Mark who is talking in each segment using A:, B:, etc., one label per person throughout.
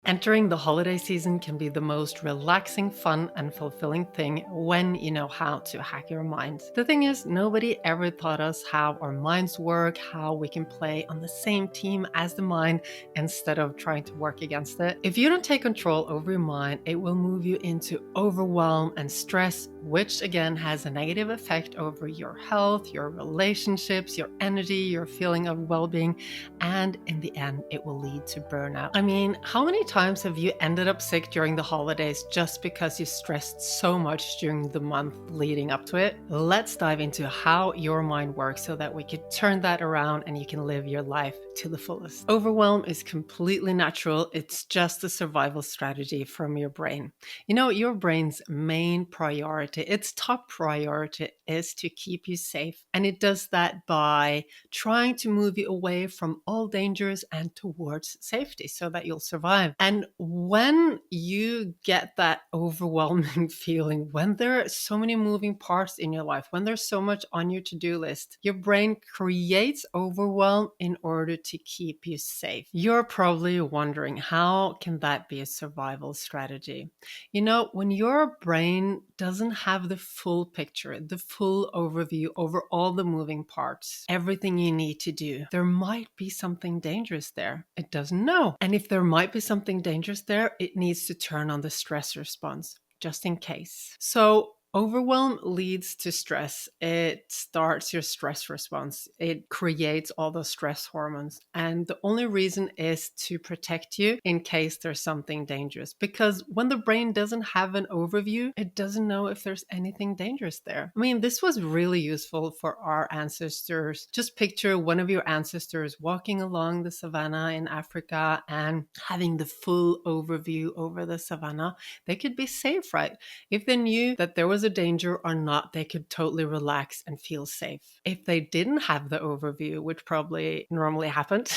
A: Entering the holiday season can be the most relaxing, fun, and fulfilling thing when you know how to hack your mind. The thing is, nobody ever taught us how our minds work, how we can play on the same team as the mind instead of trying to work against it. If you don't take control over your mind, it will move you into overwhelm and stress, which again has a negative effect over your health, your relationships, your energy, your feeling of well-being, and in the end, it will lead to burnout. I mean, how many times have you ended up sick during the holidays just because you stressed so much during the month leading up to it? Let's dive into how your mind works so that we could turn that around and you can live your life to the fullest. Overwhelm is completely natural. It's just a survival strategy from your brain. You know, your brain's main priority, its top priority is to keep you safe. And it does that by trying to move you away from all dangers and towards safety so that you'll survive. And when you get that overwhelming feeling, when there are so many moving parts in your life, when there's so much on your to-do list, your brain creates overwhelm in order to keep you safe. You're probably wondering, how can that be a survival strategy? You know, when your brain doesn't have the full picture, the full overview over all the moving parts, everything you need to do, there might be something dangerous there. It doesn't know. And if there might be something dangerous there, it needs to turn on the stress response just in case. So overwhelm leads to stress. It starts your stress response. It creates all those stress hormones. And the only reason is to protect you in case there's something dangerous. Because when the brain doesn't have an overview, it doesn't know if there's anything dangerous there. I mean, this was really useful for our ancestors. Just picture one of your ancestors walking along the savannah in Africa and having the full overview over the savannah. They could be safe, right? If they knew that there was a danger or not, they could totally relax and feel safe. If they didn't have the overview, which probably normally happened,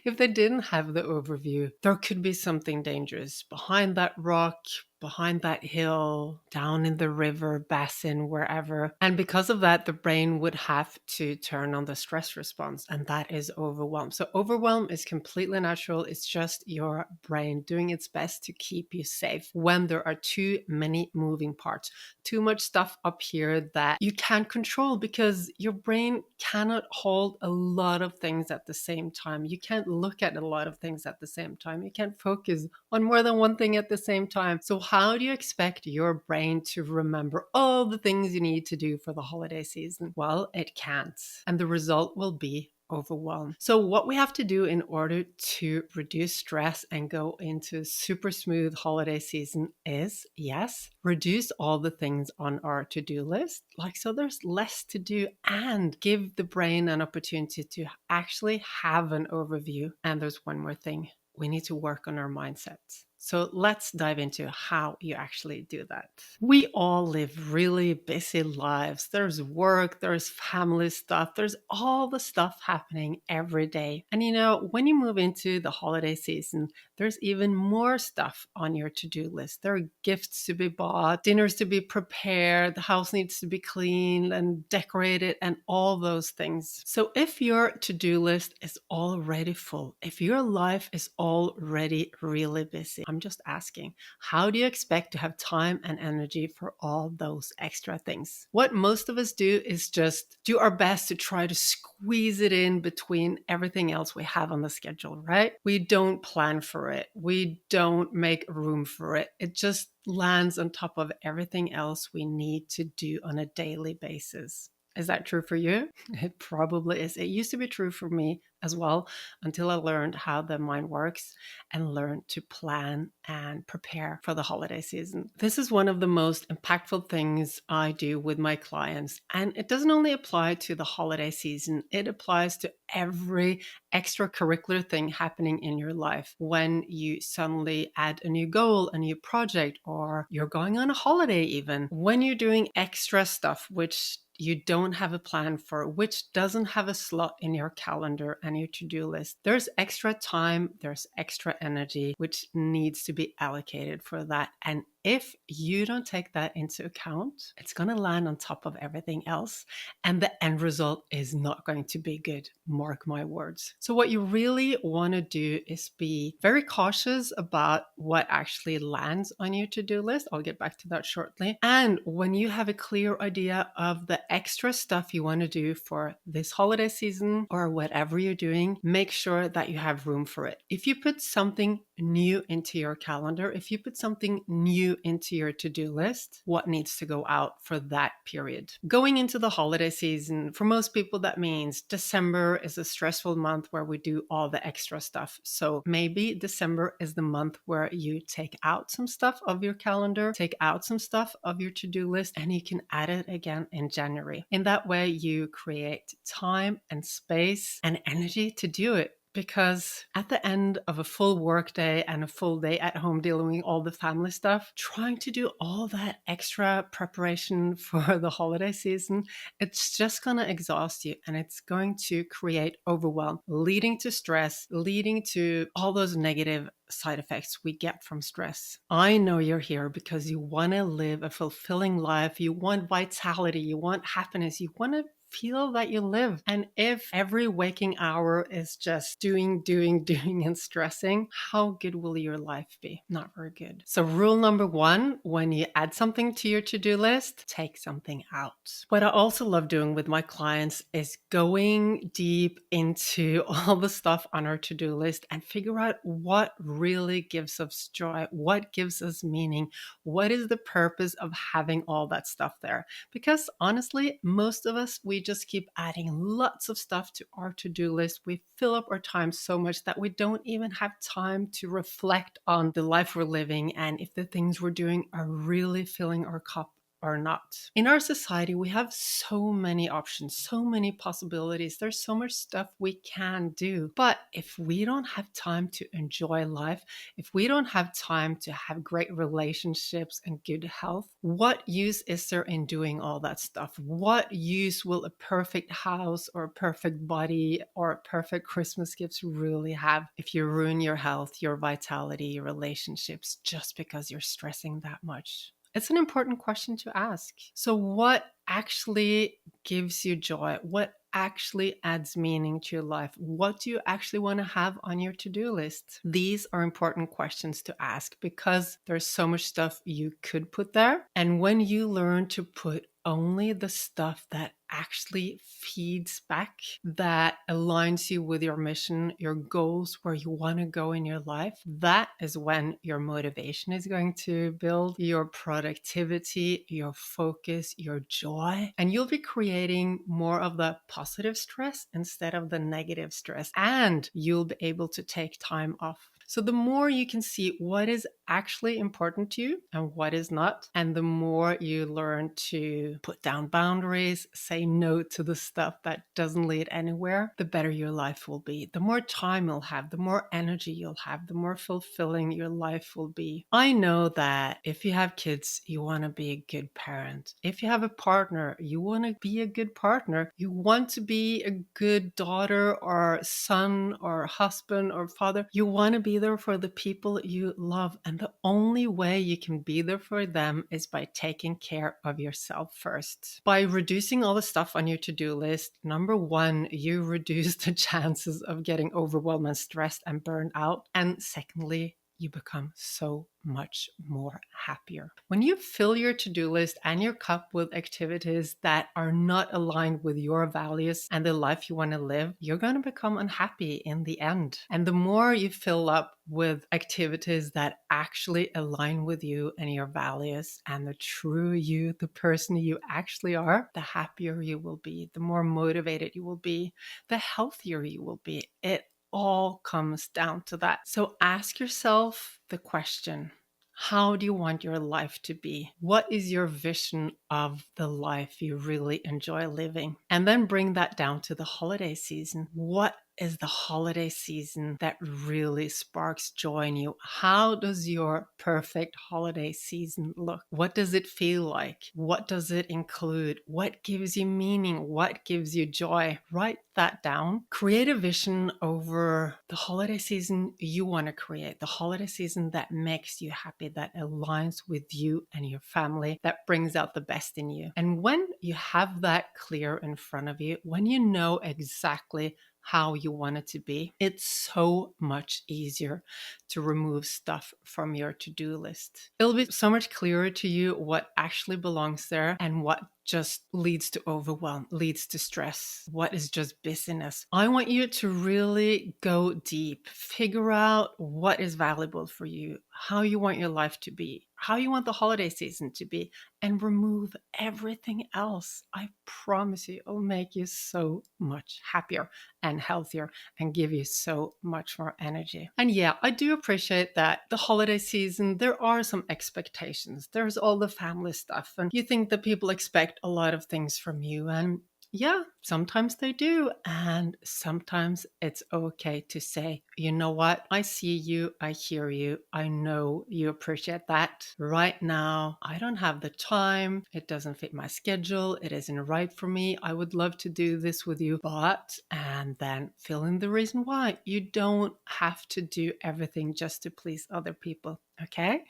A: if they didn't have the overview, there could be something dangerous behind that rock, behind that hill, down in the river, basin, wherever. And because of that, the brain would have to turn on the stress response, and that is overwhelm. So overwhelm is completely natural. It's just your brain doing its best to keep you safe when there are too many moving parts, too much stuff up here that you can't control, because your brain cannot hold a lot of things at the same time. You can't look at a lot of things at the same time. You can't focus on more than one thing at the same time. So how do you expect your brain to remember all the things you need to do for the holiday season? Well, it can't. And the result will be overwhelm. So what we have to do in order to reduce stress and go into super smooth holiday season is, yes, reduce all the things on our to-do list, like so there's less to do, and give the brain an opportunity to actually have an overview. And there's one more thing. We need to work on our mindsets. So let's dive into how you actually do that. We all live really busy lives. There's work, there's family stuff, there's all the stuff happening every day. And you know, when you move into the holiday season, there's even more stuff on your to-do list. There are gifts to be bought, dinners to be prepared, the house needs to be cleaned and decorated, and all those things. So if your to-do list is already full, if your life is already really busy, I'm just asking, how do you expect to have time and energy for all those extra things? What most of us do is just do our best to try to squeeze it in between everything else we have on the schedule, right? We don't plan for it. We don't make room for it. It just lands on top of everything else we need to do on a daily basis. Is that true for you? It probably is. It used to be true for me as well, until I learned how the mind works and learned to plan and prepare for the holiday season. This is one of the most impactful things I do with my clients. And it doesn't only apply to the holiday season, it applies to every extracurricular thing happening in your life. When you suddenly add a new goal, a new project, or you're going on a holiday even, when you're doing extra stuff, which you don't have a plan for, which doesn't have a slot in your calendar and your to-do list, there's extra time, there's extra energy, which needs to be allocated for that. And if you don't take that into account, it's going to land on top of everything else. And the end result is not going to be good. Mark my words. So what you really want to do is be very cautious about what actually lands on your to-do list. I'll get back to that shortly. And when you have a clear idea of the extra stuff you want to do for this holiday season or whatever you're doing, make sure that you have room for it. If you put something new into your calendar, if you put something new into your to-do list, what needs to go out for that period? Going into the holiday season, for most people, that means December is a stressful month where we do all the extra stuff. So maybe December is the month where you take out some stuff of your calendar, take out some stuff of your to-do list, and you can add it again in January. In that way, you create time and space and energy to do it. Because at the end of a full workday and a full day at home dealing with all the family stuff, trying to do all that extra preparation for the holiday season, it's just going to exhaust you and it's going to create overwhelm, leading to stress, leading to all those negative side effects we get from stress. I know you're here because you want to live a fulfilling life. You want vitality. You want happiness. You want to feel that you live. And if every waking hour is just doing, and stressing, how good will your life be? Not very good. So rule number one, when you add something to your to-do list, take something out. What I also love doing with my clients is going deep into all the stuff on our to-do list and figure out what really gives us joy, what gives us meaning, what is the purpose of having all that stuff there. Because honestly, most of us, we just keep adding lots of stuff to our to-do list. We fill up our time so much that we don't even have time to reflect on the life we're living and if the things we're doing are really filling our cup or not. In our society, we have so many options, so many possibilities. There's so much stuff we can do. But if we don't have time to enjoy life, if we don't have time to have great relationships and good health, what use is there in doing all that stuff? What use will a perfect house or a perfect body or a perfect Christmas gifts really have if you ruin your health, your vitality, your relationships just because you're stressing that much? It's an important question to ask. So what actually gives you joy? What actually adds meaning to your life? What do you actually want to have on your to-do list? These are important questions to ask because there's so much stuff you could put there. And when you learn to put only the stuff that actually feeds back, that aligns you with your mission, your goals, where you want to go in your life, that is when your motivation is going to build, your productivity, your focus, your joy, and you'll be creating more of the positive stress instead of the negative stress, and you'll be able to take time off. So the more you can see what is actually important to you and what is not, and the more you learn to put down boundaries, say no to the stuff that doesn't lead anywhere, the better your life will be. The more time you'll have, the more energy you'll have, the more fulfilling your life will be. I know that if you have kids, you want to be a good parent. If you have a partner, you want to be a good partner. You want to be a good daughter or son or husband or father. You want to be there for the people you love. And the only way you can be there for them is by taking care of yourself first. By reducing all the stuff on your to-do list, number one, you reduce the chances of getting overwhelmed and stressed and burned out. And secondly, you become so much more happier. When you fill your to-do list and your cup with activities that are not aligned with your values and the life you want to live, you're going to become unhappy in the end. And the more you fill up with activities that actually align with you and your values and the true you, the person you actually are, the happier you will be, the more motivated you will be, the healthier you will be. It all comes down to that. So ask yourself the question, how do you want your life to be? What is your vision of the life you really enjoy living? And then bring that down to the holiday season. What is the holiday season that really sparks joy in you? How does your perfect holiday season look? What does it feel like? What does it include? What gives you meaning? What gives you joy? Write that down. Create a vision over the holiday season you want to create, the holiday season that makes you happy, that aligns with you and your family, that brings out the best in you. And when you have that clear in front of you, when you know exactly how you want it to be, it's so much easier to remove stuff from your to-do list. It'll be so much clearer to you what actually belongs there and what just leads to overwhelm, leads to stress, what is just busyness. I want you to really go deep, figure out what is valuable for you, how you want your life to be, how you want the holiday season to be, and remove everything else. I promise you, it'll make you so much happier and healthier and give you so much more energy. And yeah, I do appreciate that the holiday season, there are some expectations. There's all the family stuff, and you think that people expect a lot of things from you. And yeah, sometimes they do. And sometimes it's okay to say, you know what? I see you. I hear you. I know you appreciate that. Right now, I don't have the time. It doesn't fit my schedule. It isn't right for me. I would love to do this with you, but, and then fill in the reason why. You don't have to do everything just to please other people. Okay?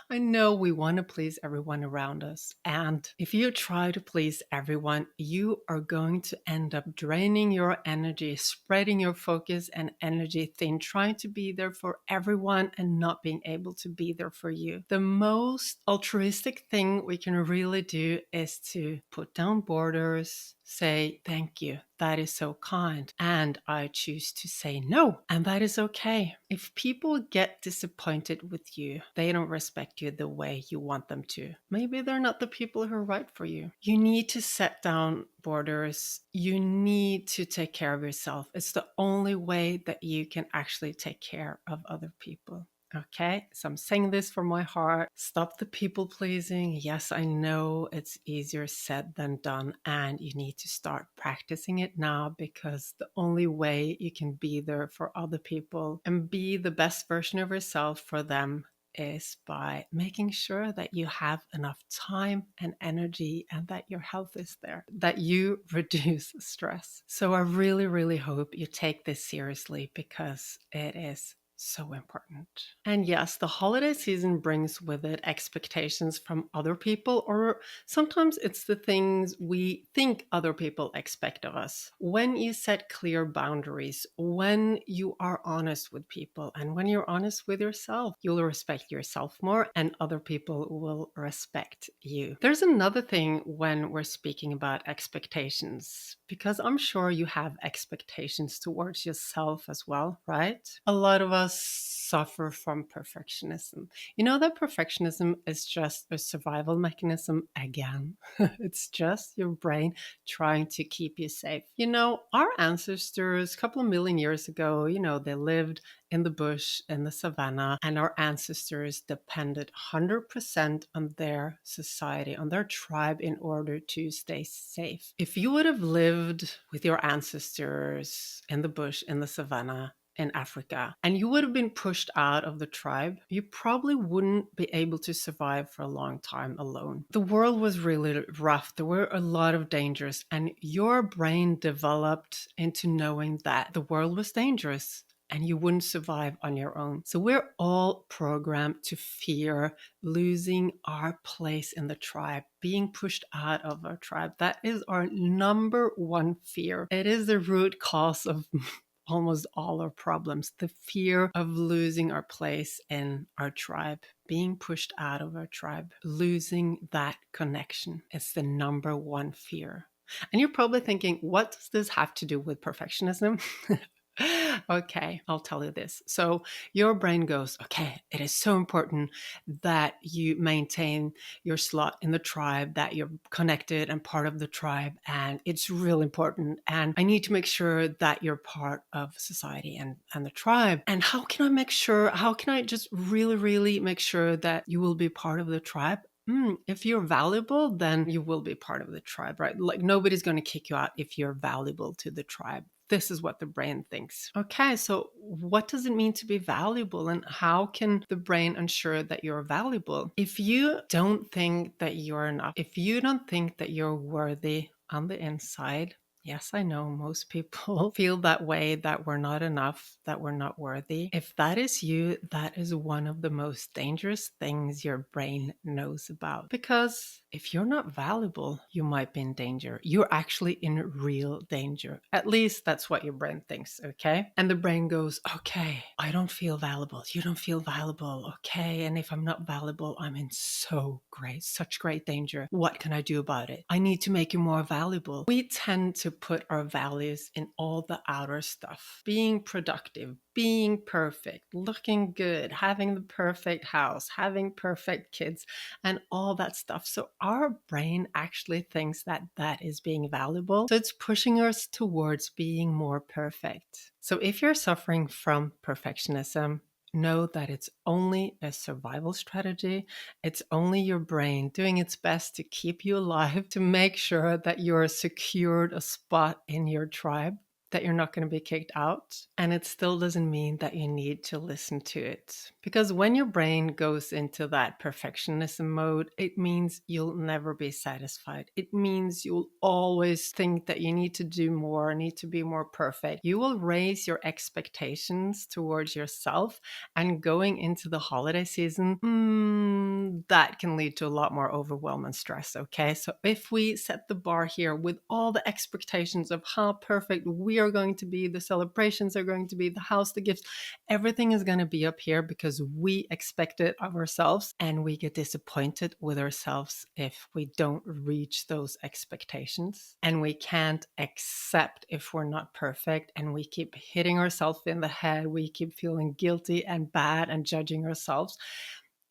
A: I know we want to please everyone around us. And if you try to please everyone, you are going to end up draining your energy, spreading your focus and energy thin, trying to be there for everyone and not being able to be there for you. The most altruistic thing we can really do is to put down borders, say thank you. That is so kind. And I choose to say no. And that is okay. If people get disappointed with you, they don't respect you the way you want them to. Maybe they're not the people who are right for you. You need to set down borders. You need to take care of yourself. It's the only way that you can actually take care of other people. Okay, so I'm saying this from my heart. Stop the people pleasing. Yes, I know it's easier said than done, and you need to start practicing it now, because the only way you can be there for other people and be the best version of yourself for them is by making sure that you have enough time and energy and that your health is there, that you reduce stress. So I really, really hope you take this seriously, because it is so important. And yes, the holiday season brings with it expectations from other people, or sometimes it's the things we think other people expect of us. When you set clear boundaries, when you are honest with people, and when you're honest with yourself, you'll respect yourself more and other people will respect you. There's another thing when we're speaking about expectations, because I'm sure you have expectations towards yourself as well, right? A lot of us suffer from perfectionism. You know that perfectionism is just a survival mechanism again. It's just your brain trying to keep you safe. You know, our ancestors, a couple of million years ago, they lived in the bush, in the savannah, and our ancestors depended 100% on their society, on their tribe in order to stay safe. If you would have lived with your ancestors in the bush, in the savannah, in Africa, and you would have been pushed out of the tribe, you probably wouldn't be able to survive for a long time alone. The world was really rough. There were a lot of dangers, and your brain developed into knowing that the world was dangerous and you wouldn't survive on your own. So we're all programmed to fear losing our place in the tribe, being pushed out of our tribe. That is our number one fear. It is the root cause of almost all our problems, the fear of losing our place in our tribe, being pushed out of our tribe, losing that connection. It's the number one fear. And you're probably thinking, what does this have to do with perfectionism? Okay, I'll tell you this. So your brain goes, okay, it is so important that you maintain your slot in the tribe, that you're connected and part of the tribe, and it's real important. And I need to make sure that you're part of society and the tribe. And how can I make sure, how can I just really, really make sure that you will be part of the tribe? If you're valuable, then you will be part of the tribe, right? Like nobody's going to kick you out if you're valuable to the tribe. This is what the brain thinks. Okay, so what does it mean to be valuable, and how can the brain ensure that you're valuable? If you don't think that you're enough, if you don't think that you're worthy on the inside, yes, I know most people feel that way, that we're not enough, that we're not worthy. If that is you, that is one of the most dangerous things your brain knows about. Because if you're not valuable, you might be in danger. You're actually in real danger. At least that's what your brain thinks, okay? And the brain goes, okay, I don't feel valuable. You don't feel valuable, okay? And if I'm not valuable, I'm in such great danger. What can I do about it? I need to make you more valuable. We tend to put our values in all the outer stuff. Being productive, being perfect, looking good, having the perfect house, having perfect kids, and all that stuff. So our brain actually thinks that that is being valuable. So it's pushing us towards being more perfect. So if you're suffering from perfectionism, know that it's only a survival strategy. It's only your brain doing its best to keep you alive, to make sure that you're secured a spot in your tribe, that you're not going to be kicked out. And it still doesn't mean that you need to listen to it. Because when your brain goes into that perfectionism mode, it means you'll never be satisfied. It means you'll always think that you need to do more, need to be more perfect. You will raise your expectations towards yourself, and going into the holiday season, that can lead to a lot more overwhelm and stress, okay? So if we set the bar here with all the expectations of how perfect we are going to be, the celebrations are going to be, the house, the gifts, everything is going to be up here because we expect it of ourselves, and we get disappointed with ourselves if we don't reach those expectations. And we can't accept if we're not perfect, and we keep hitting ourselves in the head. We keep feeling guilty and bad and judging ourselves.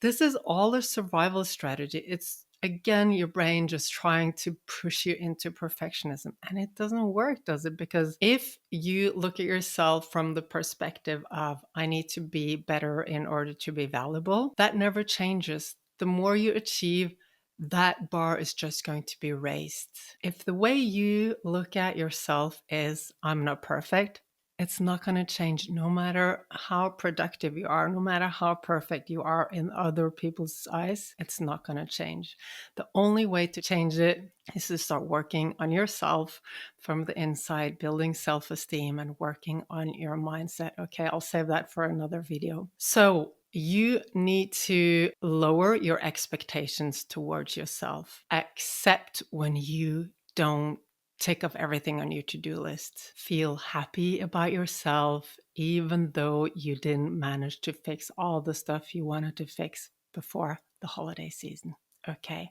A: This is all a survival strategy. It's again your brain just trying to push you into perfectionism, and it doesn't work, does it? Because if you look at yourself from the perspective of I need to be better in order to be valuable, that never changes. The more you achieve, that bar is just going to be raised. If the way you look at yourself is I'm not perfect, it's not going to change no matter how productive you are, no matter how perfect you are in other people's eyes. It's not going to change. The only way to change it is to start working on yourself from the inside, building self-esteem and working on your mindset. Okay, I'll save that for another video. So you need to lower your expectations towards yourself. Accept when you don't tick off everything on your to-do list. Feel happy about yourself, even though you didn't manage to fix all the stuff you wanted to fix before the holiday season. Okay.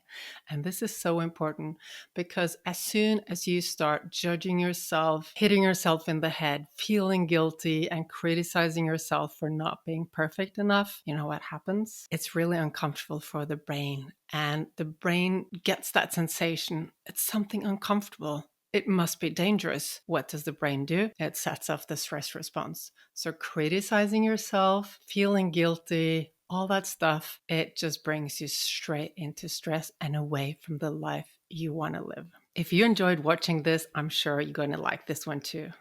A: And this is so important, because as soon as you start judging yourself, hitting yourself in the head, feeling guilty, and criticizing yourself for not being perfect enough, you know what happens? It's really uncomfortable for the brain. And the brain gets that sensation. It's something uncomfortable. It must be dangerous. What does the brain do? It sets off the stress response. So criticizing yourself, feeling guilty, all that stuff, it just brings you straight into stress and away from the life you want to live. If you enjoyed watching this, I'm sure you're going to like this one too.